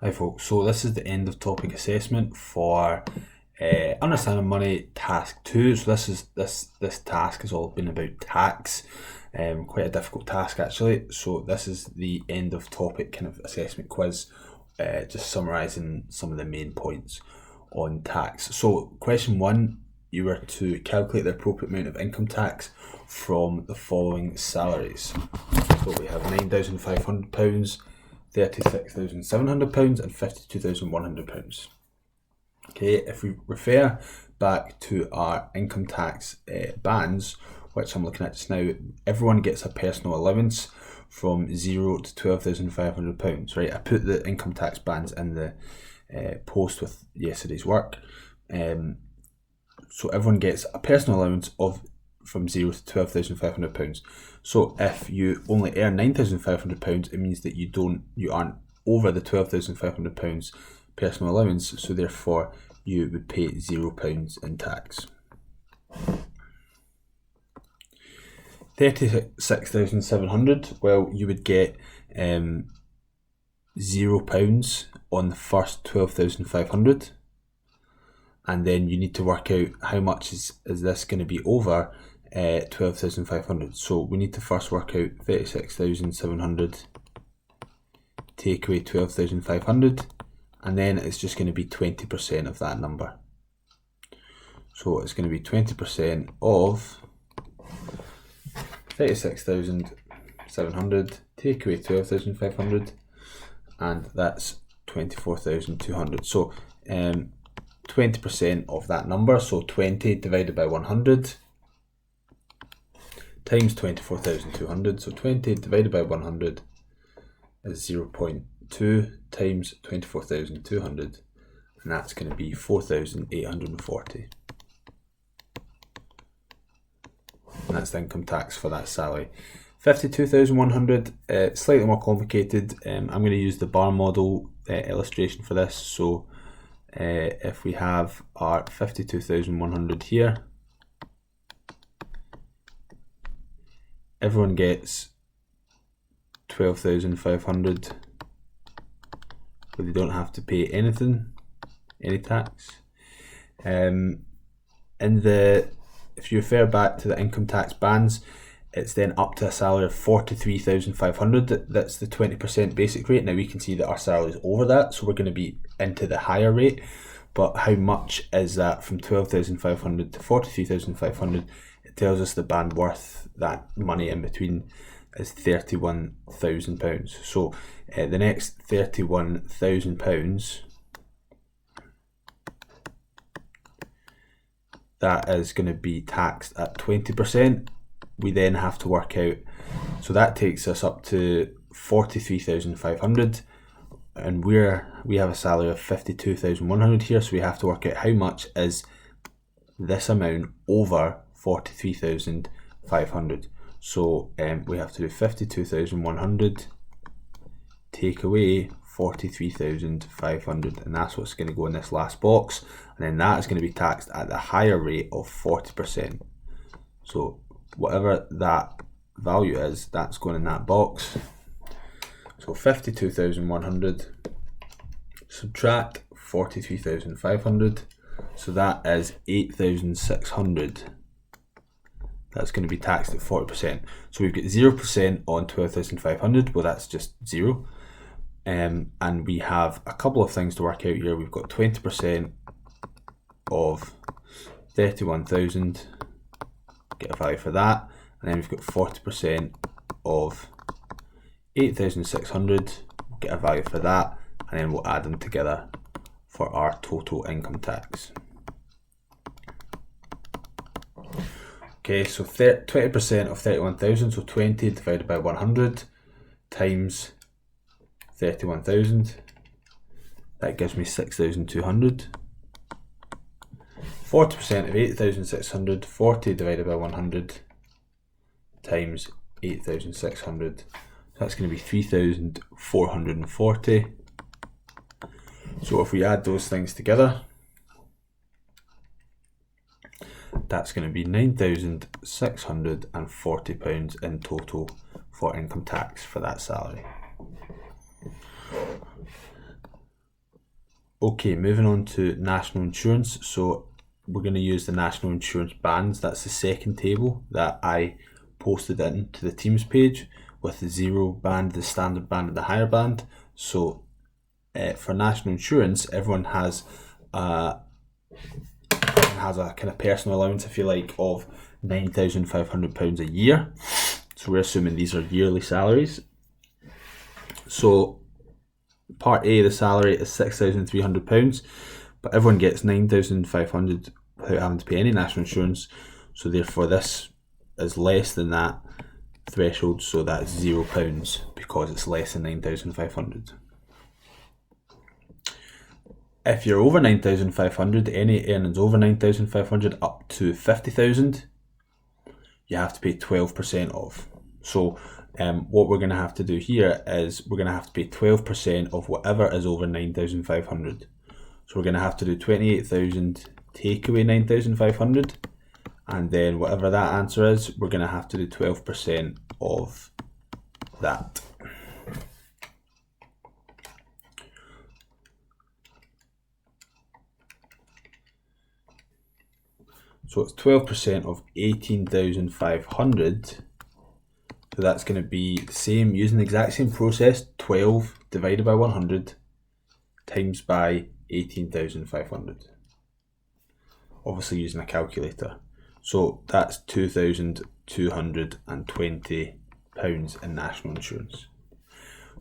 Hi folks, so this is the end of topic assessment for understanding money task 2. So this task has all been about tax, quite a difficult task actually. So this is the end of topic kind of assessment quiz, just summarising some of the main points on tax. So question 1, you were to calculate the appropriate amount of income tax from the following salaries. So we have £9,500, £36,700 and £52,100. Okay, if we refer back to our income tax bands, which I'm looking at just now, everyone gets a personal allowance from £0 to £12,500, right? I put the income tax bands in the post with yesterday's work. So everyone gets a personal allowance of from £0 to £12,500. So if you only earn £9,500, it means that you aren't over the £12,500 personal allowance, so therefore you would pay £0 in tax. £36,700, well, you would get £0 on the first 12,500, and then you need to work out how much is this going to be over 12,500. So we need to first work out 36,700 take away 12,500, and then it's just going to be 20% of that number. So it's going to be 20% of 36,700 take away 12,500, and that's 24,200. So 20% of that number, so 20 divided by 100 times 24,200, so 20 divided by 100 is 0.2 times 24,200, and that's going to be 4,840. And that's the income tax for that salary. 52,100, slightly more complicated. I'm going to use the bar model illustration for this. So if we have our 52,100 here, everyone gets 12,500, but they don't have to pay anything, any tax. If you refer back to the income tax bands, it's then up to a salary of 43,500. That's the 20% basic rate. Now we can see that our salary is over that, so we're going to be into the higher rate. But how much is that from 12,500 to 43,500? It tells us the band worth, that money in between, is £31,000. So the next £31,000, that is going to be taxed at 20%. We then have to work out, so that takes us up to 43,500, and we have a salary of 52,100 here, so we have to work out how much is this amount over 43,500. So we have to do 52,100 take away 43,500, and that's what's going to go in this last box, and then that is going to be taxed at the higher rate of 40%. So whatever that value is, that's going in that box. So 52,100 subtract 43,500, so that is 8,600. That's going to be taxed at 40%. So we've got 0% on 12,500. Well, that's just 0. And we have a couple of things to work out here. We've got 20% of 31,000, get a value for that. And then we've got 40% of 8,600, get a value for that. And then we'll add them together for our total income tax. Okay, so 20% of 31,000, so 20 divided by 100 times 31,000, that gives me 6,200. 40% of 8,600, 40 divided by 100 times 8,600, so that's going to be 3,440. So if we add those things together, that's going to be £9,640 in total for income tax for that salary. Okay, moving on to national insurance. So we're going to use the national insurance bands. That's the second table that I posted into the Teams page, with the 0 band, the standard band, and the higher band. So for national insurance, everyone has a kind of personal allowance, if you like, of £9,500 a year. So we're assuming these are yearly salaries. So part A, the salary is £6,300, but everyone gets £9,500 without having to pay any national insurance. So therefore this is less than that threshold, so that's £0 because it's less than 9,500. If you're over 9,500, any earnings over 9,500 up to 50,000, you have to pay 12% of. So what we're going to have to do here is we're going to have to pay 12% of whatever is over 9,500. So we're going to have to do 28,000 take away 9,500, and then whatever that answer is, we're going to have to do 12% of that. So it's 12% of 18,500. So that's going to be the same, using the exact same process, 12 divided by 100 times by 18,500. Obviously using a calculator. So that's £2,220 in national insurance.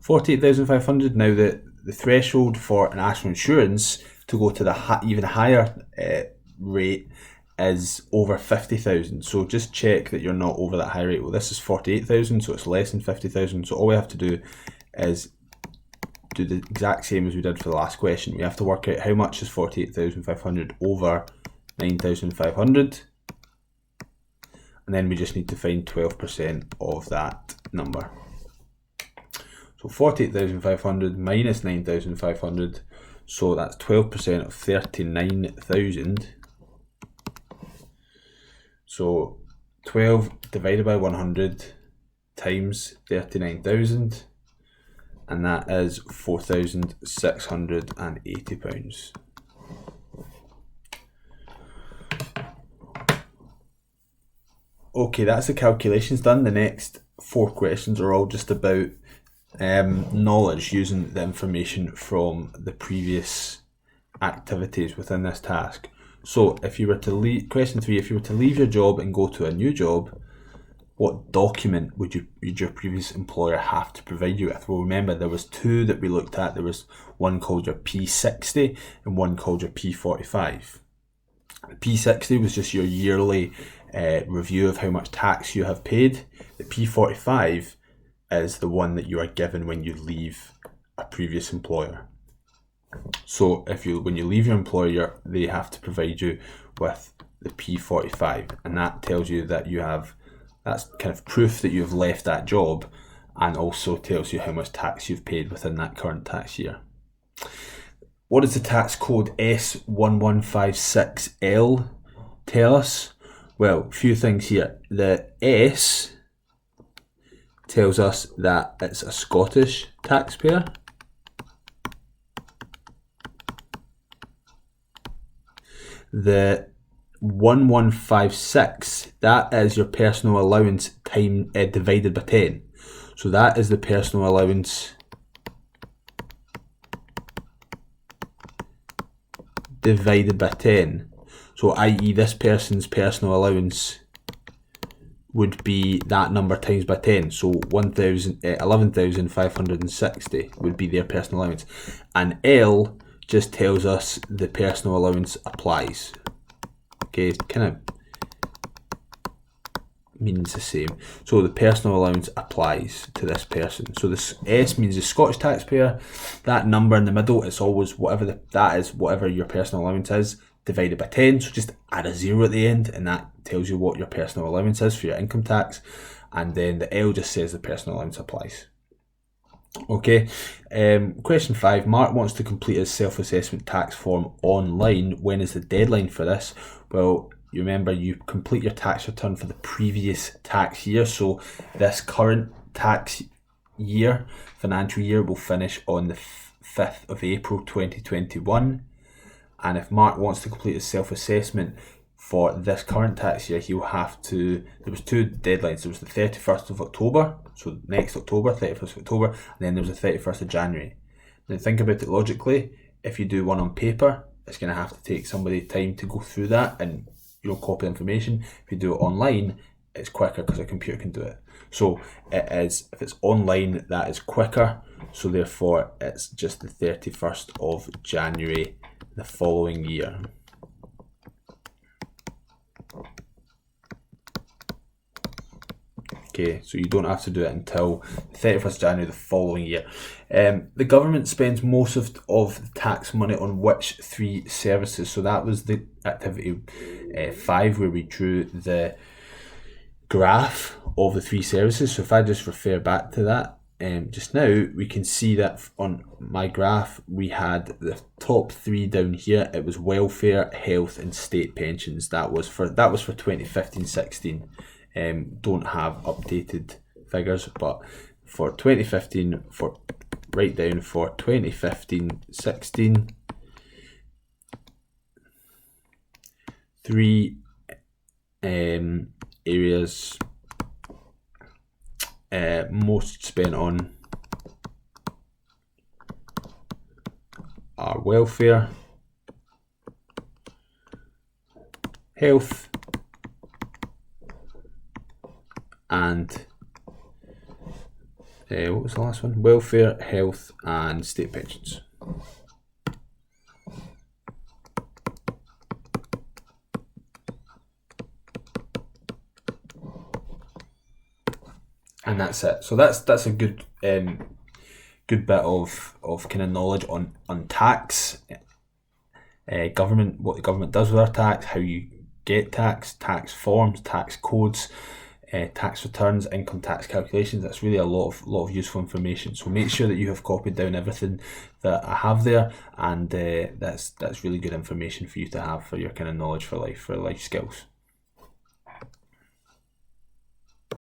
48,500. Now the threshold for national insurance to go to the even higher rate is over 50,000. So just check that you're not over that high rate. Well, this is 48,000, so it's less than 50,000. So all we have to do is do the exact same as we did for the last question. We have to work out how much is 48,500 over 9,500, and then we just need to find 12% of that number. So 48,500 minus 9,500, so that's 12% of 39,000. So 12 divided by 100 times 39,000, and that is £4,680. Okay, that's the calculations done. The next 4 questions are all just about knowledge, using the information from the previous activities within this task. So if you were to leave, question 3, if you were to leave your job and go to a new job, what document would your previous employer have to provide you with? Well, remember there was 2 that we looked at. There was one called your P60 and one called your P45. The P60 was just your yearly review of how much tax you have paid. The P45 is the one that you are given when you leave a previous employer. So when you leave your employer, they have to provide you with the P45, and that tells you that that's kind of proof that you've left that job, and also tells you how much tax you've paid within that current tax year. What does the tax code S1156L tell us? Well, a few things here. The S tells us that it's a Scottish taxpayer. The 1156, that is your personal allowance divided by 10. So that is the personal allowance divided by 10. So i.e. this person's personal allowance would be that number times by 10. So 11,560 would be their personal allowance. And L just tells us the personal allowance applies. Okay, kind of means the same. So the personal allowance applies to this person. So this S means the Scottish taxpayer. That number in the middle, it's always whatever that is, whatever your personal allowance is, divided by 10. So just add a 0 at the end, and that tells you what your personal allowance is for your income tax. And then the L just says the personal allowance applies. Okay, question 5. Mark wants to complete his self-assessment tax form online. When is the deadline for this? Well, you remember you complete your tax return for the previous tax year. So this current tax year, financial year, will finish on the 5th of April 2021. And if Mark wants to complete his self-assessment for this current tax year, he'll have to, there was two deadlines. There was the 31st of October, so next October, 31st of October, and then there was the 31st of January. Now think about it logically, if you do one on paper, it's going to have to take somebody time to go through that and copy information. If you do it online, it's quicker because a computer can do it. So it is, if it's online, that is quicker. So therefore it's just the 31st of January the following year. Okay, so you don't have to do it until the 31st January the following year. The government spends most of the tax money on which three services? So that was the activity 5, where we drew the graph of the three services. So if I just refer back to that, just now, we can see that on my graph we had the top 3 down here. It was welfare, health and state pensions. That was for 2015-16. Don't have updated figures, but for 2015, write down for 2015-16, 3 areas most spent on are welfare, health, and what was the last one? Welfare, health and state pensions. And that's it. So that's a good good bit of kind of knowledge on tax, government, what the government does with our tax, how you get tax forms, tax codes, tax returns, income tax calculations. That's really a lot of useful information. So make sure that you have copied down everything that I have there, and that's really good information for you to have for your kind of knowledge for life skills.